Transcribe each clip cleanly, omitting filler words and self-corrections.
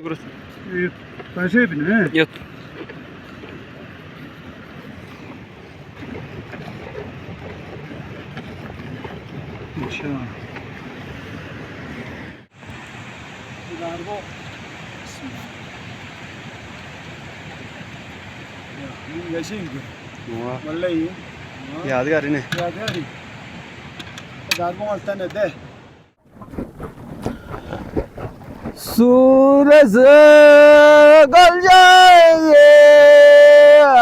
Burası. Taşı hepini he? Yok. İnşallah. Largo. Bismillah. Ya, yaşayın ki. Vallahi. यादगार ने यादगारी. Largo altan है दे. सूरज गल जाएंगे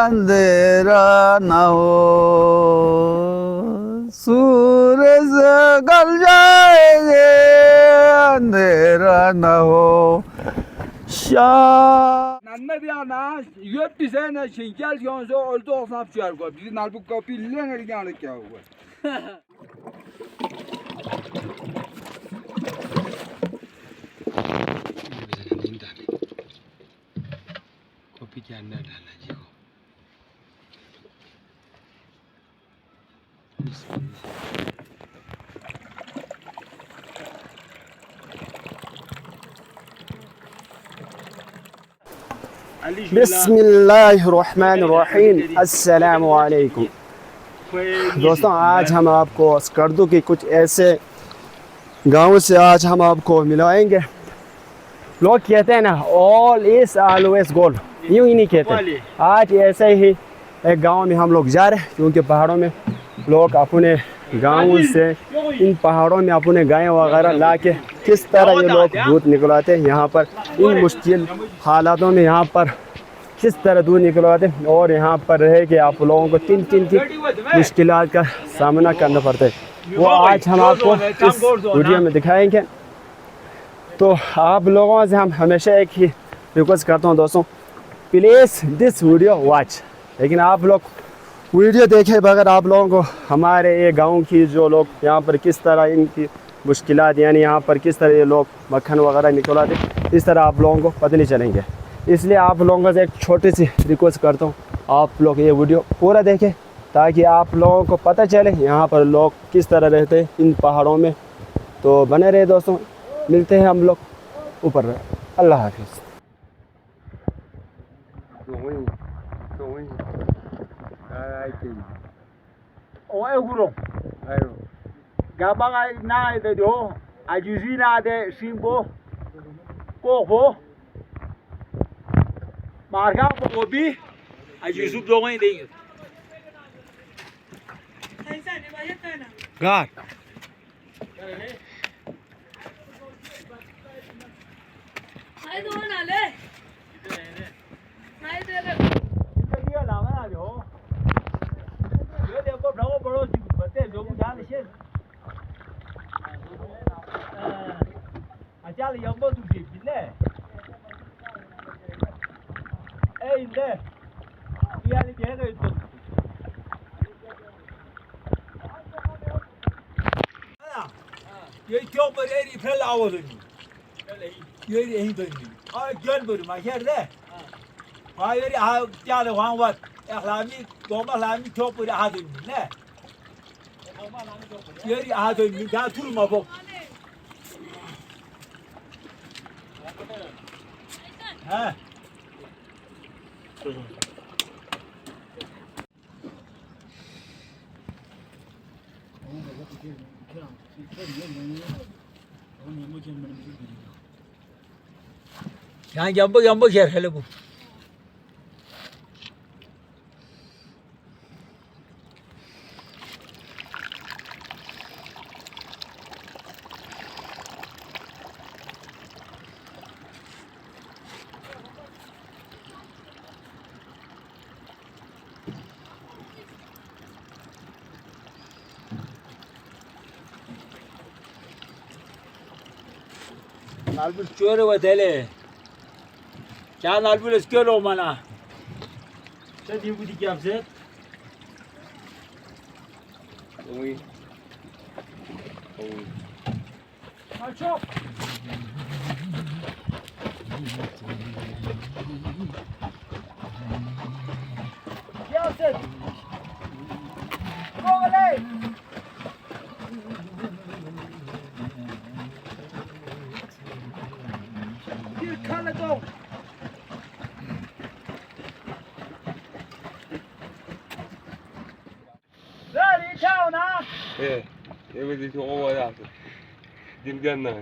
अंधेरा न हो सूरज गल जाएंगे अंधेरा न हो Nanne bir ana yöp bize ne şinkel yonzo oldu olsam çıkar ko. Bizi nalbuk kapille ne diyanlık ya bu. Copy के अंदर डालना जी को बिस्मिल्लाहिर्रहमानिर्रहीम अस्सलामु अलैकुम दोस्तों, आज हम आपको स्कर्दू के कुछ ऐसे गाँव से आज हम आपको मिलवाएंगे। लोग कहते हैं ना ऑल इज ऑलवेज गोल्ड, यूँ ही नहीं कहते। आज ऐसे ही एक गांव में हम लोग जा रहे हैं क्योंकि पहाड़ों में लोग अपने गाँव से इन पहाड़ों में अपने गायें वगैरह ला के किस तरह ये लोग दूध निकलवाते हैं यहाँ पर इन मुश्किल हालातों में यहाँ पर किस तरह दूध निकलवाते हैं और यहाँ पर रह के आप लोगों को किन किन की मुश्किलात का सामना करना पड़ता है वो आज हम आपको इस वीडियो में दिखाएंगे। तो आप लोगों से हम हमेशा एक ही रिक्वेस्ट करता हूँ दोस्तों, प्लीज़ दिस वीडियो वॉच। लेकिन आप लोग वीडियो देखे बगैर आप लोगों को हमारे ये गांव की जो लोग यहाँ पर किस तरह इनकी मुश्किलात यानी यहाँ पर किस तरह ये लोग मक्खन वगैरह निकलवाते इस तरह आप लोगों को पता नहीं चलेंगे। इसलिए आप लोगों से एक छोटी सी रिक्वेस्ट करता हूँ, आप लोग ये वीडियो पूरा देखें ताकि आप लोगों को पता चले यहाँ पर लोग किस तरह रहते हैं इन पहाड़ों में। तो बने रहे दोस्तों, मिलते हैं हम लोग ऊपर। अल्लाह हाफिज़। Oe guro. Ayo. Gabang ay na ide do. Ajuzi na de simbo. Koho. Marga bobi. Ajuzu dogo ide. गार हाय दो नाले हाय दे रे ये लावा ना जो ये देखो बड़ो बड़ो बते जो जान से अच्छा ले यंबो तू जी ले ए ले ये ले के रे तो ये क्यों पर ये फैल आवाज नहीं ये यही तो नहीं आ जन बर मा खेर दे आ ये आ क्या ले वहां wat इखलामी गोमा इखलामी क्यों पर आ दे ले ये आ दे नहीं जा तुल मा बो हां यहाँ जंबो शेर खेले को नालबुल चोर वतेले क्या नालबुल इसके लो मना चल ये बुद्धि क्या से ओए ओए अच्छा क्या से बोले ये खाने को 跳。这里跳呢？ Evet, çok ova yaptı. Dingenler.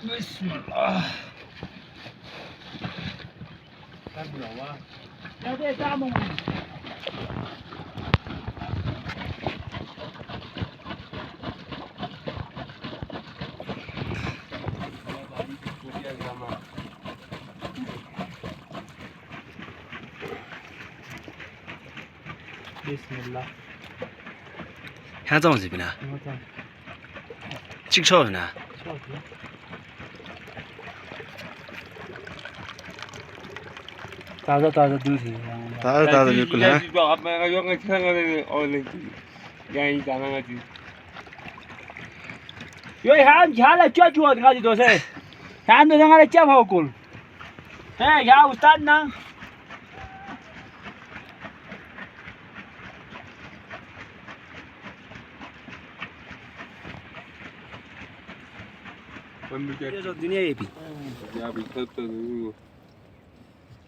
Bismillah. 看不了啊。要在大梦。 Bismillah. hän on se minä. Çık şov ne? ताज़ा ताज़ा दूध है Taze बिल्कुल है. आप मैं जो अच्छा कर और लेकिन यहीं जाना है जी यो हम झाला चचू गाड़ी तो से हम तो नंगा चम हो कुल है या उस्ताद ना ये जो दुनिया ये भी. या भी सब तो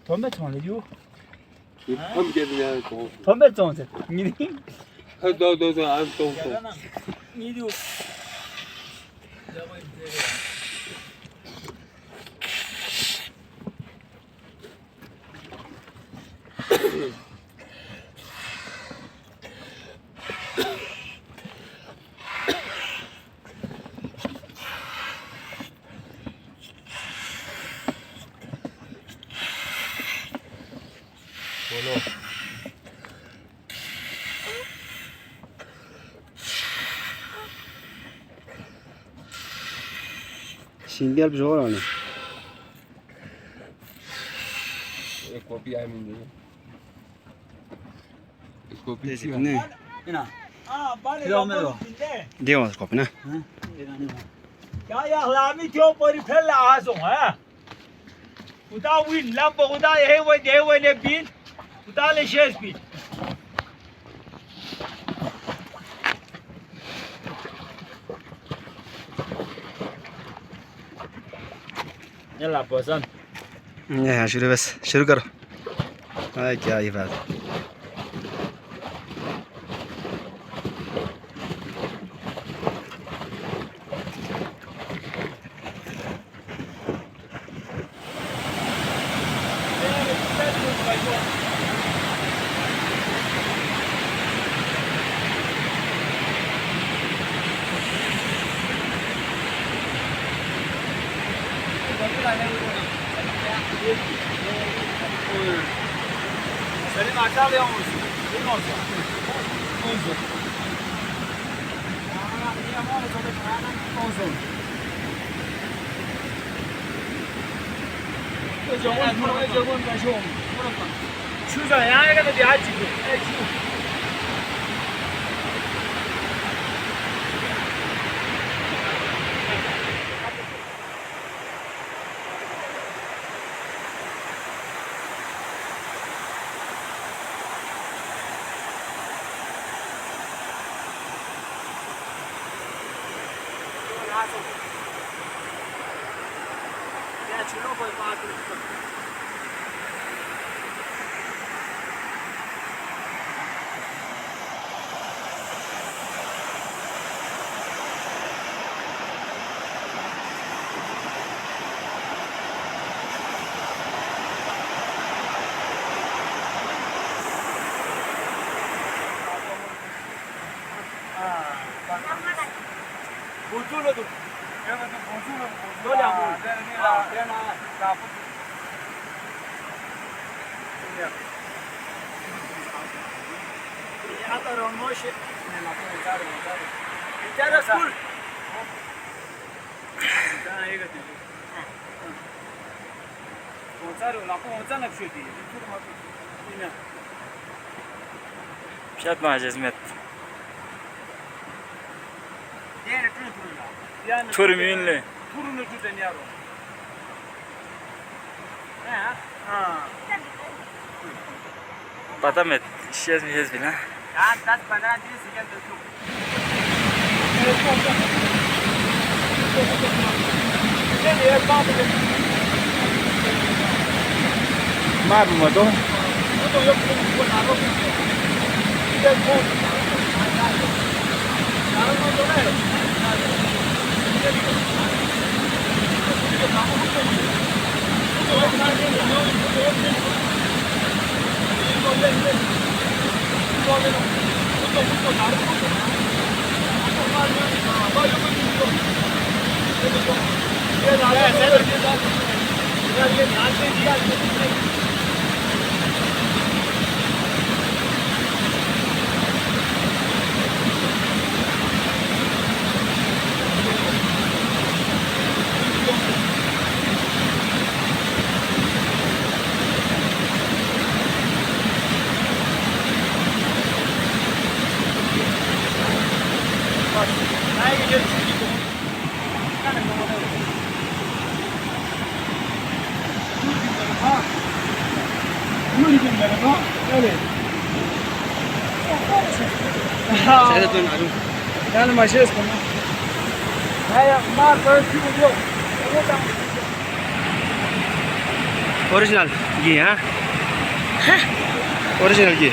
덤베 총을 줘 हम के दुनिया को 덤베 총을 니 더 안 또. 니도 Şimdi bir zor onu. एक कॉपी आई मिल गई एक copy Ne? ina bale yo Diyor kopya ne? ya lami tyo pori phela aso ha uda win lambo uda hewe ne bin uda le shes bin يلا بوزن Ne şöyle bas. Şunu karo. Ay क्या ये बात. Senin aşağıya olsun. Değil mi olsun? Olsun. Olsun. 저건 가쇼. 추자 양에가 더 야지. 보줄로도 여기도 보줄로 노량고 내가 나 아따로 모시 내가 포자로 이따라 스쿨 자 이거 포자로 나 포자나 쉬디 Fiyat mahallesi met. Turminle. Turunu tuten yaro. पता मैं शेष में भी ना यार 10-15 दिन सेकंड देखो ये बात है मार मत दो तो ये को ना रो ये को यार मत दो रे Yani maşes konu. Original. Ye ha? Original ye.